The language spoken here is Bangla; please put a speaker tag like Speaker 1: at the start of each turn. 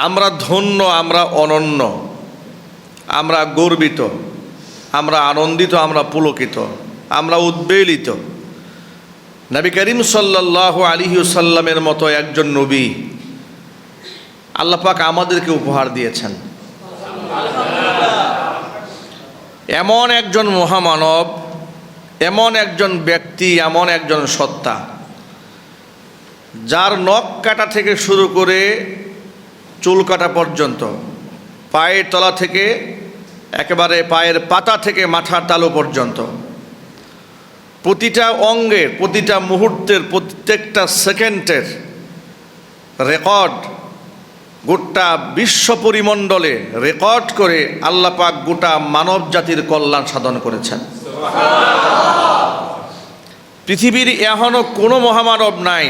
Speaker 1: আমরা ধন্য, আমরা অনন্য, আমরা গর্বিত, আমরা আনন্দিত, আমরা পুলকিত, আমরা উদ্বেলিত। নবী করিম সাল্লাল্লাহু আলাইহি ওয়াসাল্লামের মতো একজন নবী আল্লাহ পাক আমাদেরকে উপহার দিয়েছেন। এমন একজন মহামানব, এমন একজন ব্যক্তি, এমন একজন সত্তা, যার নখ কাটা থেকে শুরু করে চুল কাটা পর্যন্ত, পায়ের তলা থেকে একেবারে পায়ের পাতা থেকে মাথার তালু পর্যন্ত, প্রতিটা অঙ্গের, প্রতিটা মুহূর্তের, প্রত্যেকটা সেকেন্ডের রেকর্ড গোটা বিশ্ব পরিমণ্ডলে রেকর্ড করে আল্লাহ পাক গোটা মানব জাতির কল্যাণ সাধন করেছেন। পৃথিবীর এখনো কোনো মহামানব নাই